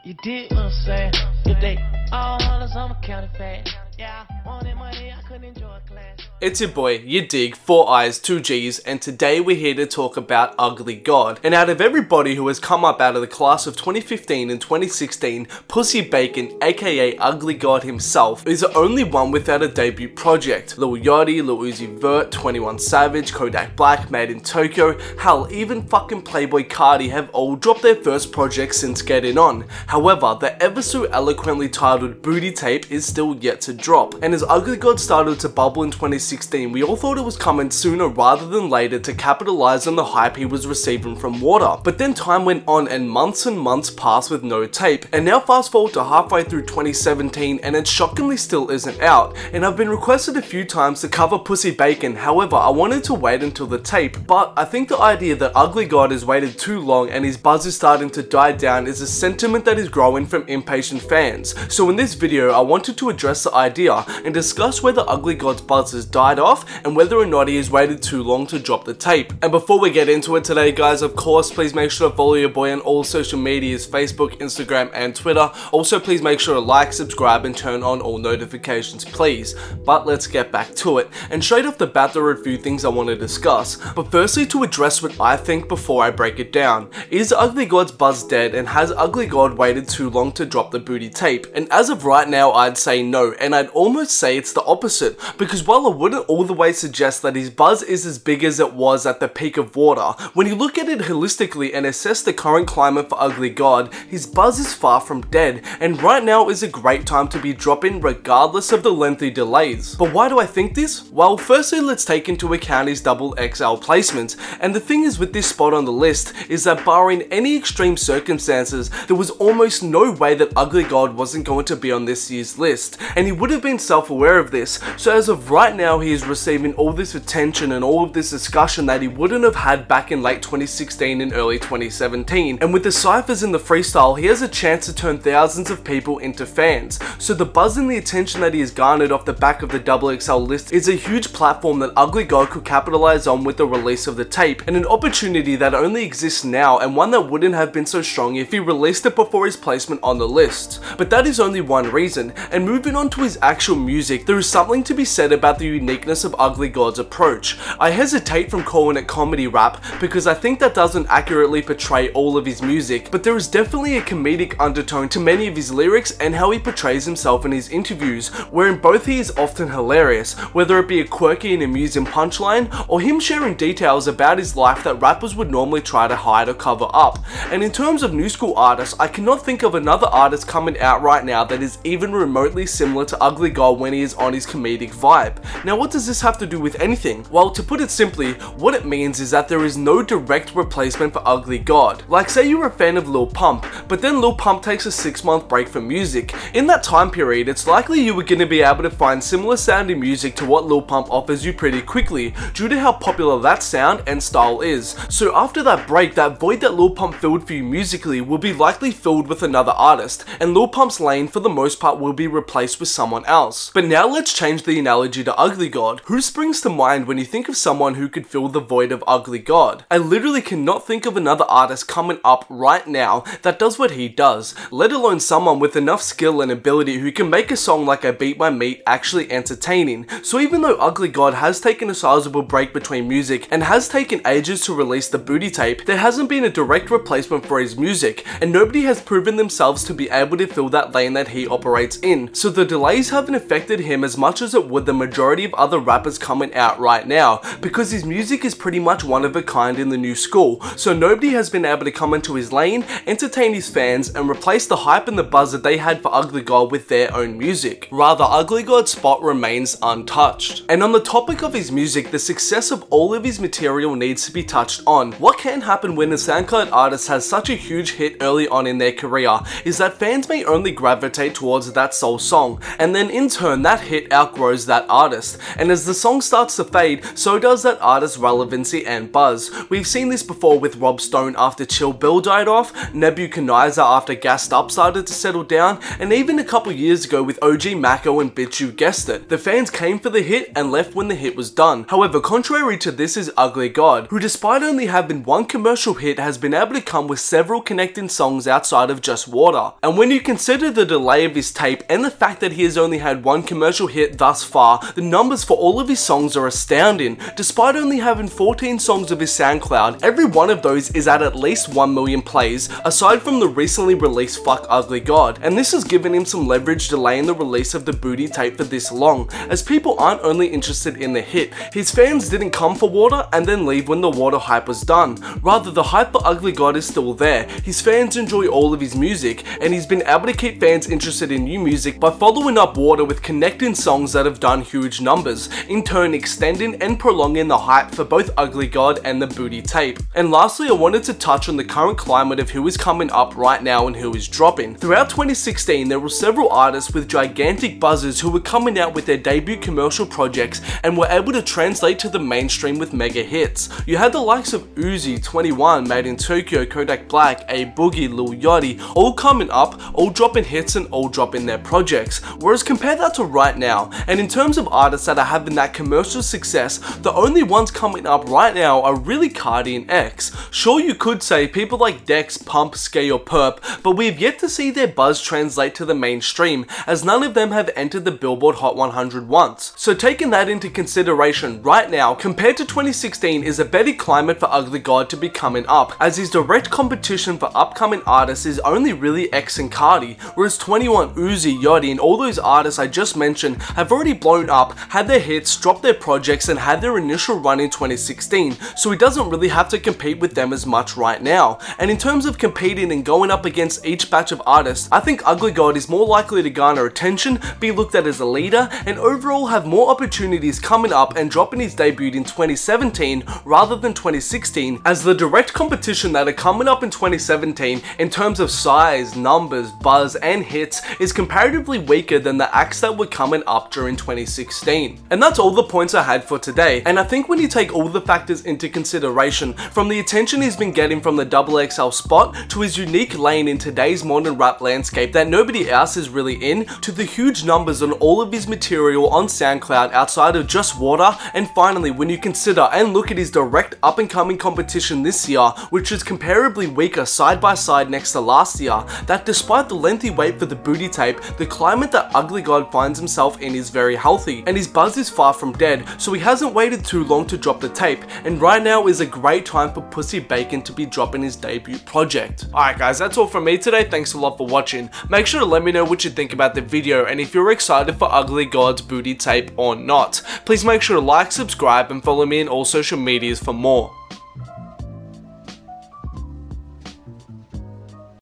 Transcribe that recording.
You dig what I'm saying? If they all hollers, I'm a counterfeit. Yeah, wanted money, I couldn't enjoy class. It's your boy, yadiiiigg, 4 I's, 2 G's, and today we're here to talk about Ugly God. And out of everybody who has come up out of the class of 2015 and 2016, Pussy Bacon, aka Ugly God himself, is the only one without a debut project. Lil Yachty, Lil Uzi Vert, 21 Savage, Kodak Black, Made in Tokyo, hell, even fucking Playboy Cardi have all dropped their first project since Getting On. However, the ever so eloquently titled Booty Tape is still yet to drop. And as Ugly God started to bubble in 2016, we all thought it was coming sooner rather than later to capitalize on the hype he was receiving from Water. But then time went on and months passed with no tape. And now fast forward to halfway through 2017 and it shockingly still isn't out. And I've been requested a few times to cover Pussy Bacon, however I wanted to wait until the tape. But I think the idea that Ugly God has waited too long and his buzz is starting to die down is a sentiment that is growing from impatient fans. So in this video I wanted to address the idea and discuss whether Ugly God's buzz has died off and whether or not he has waited too long to drop the tape. And before we get into it today guys, of course please make sure to follow your boy on all social medias, Facebook, Instagram and Twitter. Also please make sure to like, subscribe and turn on all notifications please. But let's get back to it. And straight off the bat there are a few things I want to discuss. But firstly, to address what I think before I break it down. Is Ugly God's buzz dead and has Ugly God waited too long to drop the booty tape? And as of right now I'd say no, and I'd almost say it's the opposite, because while I wouldn't all the way suggest that his buzz is as big as it was at the peak of Water, when you look at it holistically and assess the current climate for Ugly God, his buzz is far from dead, and right now is a great time to be dropping regardless of the lengthy delays. But why do I think this? Well, firstly let's take into account his double XL placement, and the thing is with this spot on the list is that barring any extreme circumstances, there was almost no way that Ugly God wasn't going to be on this year's list, and he would have been self-aware of this. So as of right now he is receiving all this attention and all of this discussion that he wouldn't have had back in late 2016 and early 2017, and with the cyphers in the freestyle he has a chance to turn thousands of people into fans. So the buzz and the attention that he has garnered off the back of the double XL list is a huge platform that Ugly God could capitalize on with the release of the tape, and an opportunity that only exists now and one that wouldn't have been so strong if he released it before his placement on the list. But that is only one reason, and moving on to his actual music, there is something to be said about the uniqueness of Ugly God's approach. I hesitate from calling it comedy rap because I think that doesn't accurately portray all of his music, but there is definitely a comedic undertone to many of his lyrics and how he portrays himself in his interviews, wherein both he is often hilarious, whether it be a quirky and amusing punchline or him sharing details about his life that rappers would normally try to hide or cover up. And in terms of new school artists, I cannot think of another artist coming out right now that is even remotely similar to Ugly God when he is on his comedic vibe. Now what does this have to do with anything? Well, to put it simply, what it means is that there is no direct replacement for Ugly God. Like say you're a fan of Lil Pump, but then Lil Pump takes a 6-month break from music. In that time period, it's likely you were going to be able to find similar sounding music to what Lil Pump offers you pretty quickly, due to how popular that sound and style is. So after that break, that void that Lil Pump filled for you musically will be likely filled with another artist, and Lil Pump's lane for the most part will be replaced with someone else. But now let's change the analogy to Ugly God. Who springs to mind when you think of someone who could fill the void of Ugly God? I literally cannot think of another artist coming up right now that does what he does, let alone someone with enough skill and ability who can make a song like I Beat My Meat actually entertaining. So even though Ugly God has taken a sizable break between music and has taken ages to release the booty tape, there hasn't been a direct replacement for his music, and nobody has proven themselves to be able to fill that lane that he operates in. So the delays haven't affected him as much as it would the majority of other rappers coming out right now, because his music is pretty much one of a kind in the new school, so nobody has been able to come into his lane, entertain his fans, and replace the hype and the buzz that they had for Ugly God with their own music. Rather, Ugly God's spot remains untouched. And on the topic of his music, the success of all of his material needs to be touched on. What can happen when a SoundCloud artist has such a huge hit early on in their career is that fans may only gravitate towards that sole song, and then in turn when that hit outgrows that artist, and as the song starts to fade, so does that artist's relevancy and buzz. We've seen this before with Rob Stone after Chill Bill died off, Nebuchadnezzar after Gassed Up started to settle down, and even a couple years ago with OG Mako and Bitch You Guessed It. The fans came for the hit and left when the hit was done. However, contrary to this is yadiiiigg, who despite only having one commercial hit has been able to come with several connecting songs outside of just Water. And when you consider the delay of his tape and the fact that he has only had one commercial hit thus far, the numbers for all of his songs are astounding. Despite only having 14 songs of his SoundCloud, every one of those is at least 1 million plays, aside from the recently released Fuck yadiiiigg, and this has given him some leverage delaying the release of the Booty tape for this long, as people aren't only interested in the hit. His fans didn't come for Water and then leave when the Water hype was done. Rather, the hype for yadiiiigg is still there. His fans enjoy all of his music, and he's been able to keep fans interested in new music by following up Water with connecting songs that have done huge numbers, in turn extending and prolonging the hype for both yadiiiigg and the Booty tape. And lastly, I wanted to touch on the current climate of who is coming up right now and who is dropping. Throughout 2016, there were several artists with gigantic buzzes who were coming out with their debut commercial projects and were able to translate to the mainstream with mega hits. You had the likes of Uzi, 21, Made in Tokyo, Kodak Black, A Boogie, Lil Yachty, all coming up, all dropping hits and all dropping their projects. Whereas compare that to right now, and in terms of artists that are having that commercial success, the only ones coming up right now are really Cardi and X. Sure, you could say people like Dex, Pump, Skay or Perp, but we have yet to see their buzz translate to the mainstream, as none of them have entered the Billboard Hot 100 once. So taking that into consideration, right now, compared to 2016 is a better climate for yadiiiigg to be coming up, as his direct competition for upcoming artists is only really X and Cardi, whereas 21, Uzi, Yachty and all those artists I just mentioned have already blown up, had their hits, dropped their projects and had their initial run in 2016, so he doesn't really have to compete with them as much right now. And in terms of competing and going up against each batch of artists, I think yadiiiigg is more likely to garner attention, be looked at as a leader, and overall have more opportunities coming up and dropping his debut in 2017 rather than 2016, as the direct competition that are coming up in 2017 in terms of size, numbers, buzz and hits is comparatively weaker than the acts that were coming up during 2016. And that's all the points I had for today, and I think when you take all the factors into consideration, from the attention he's been getting from the XXL spot to his unique lane in today's modern rap landscape that nobody else is really in, to the huge numbers on all of his material on SoundCloud outside of just Water, and finally when you consider and look at his direct up and coming competition this year, which is comparably weaker side by side next to last year, that despite the lengthy wait for the Booty tape, the climate that yadiiiigg finds himself in is very healthy, and his buzz is far from dead, so he hasn't waited too long to drop the tape, and right now is a great time for Pussy Bacon to be dropping his debut project. Alright guys, that's all from me today, thanks a lot for watching. Make sure to let me know what you think about the video and if you're excited for yadiiiigg's Booty tape or not. Please make sure to like, subscribe and follow me on all social medias for more.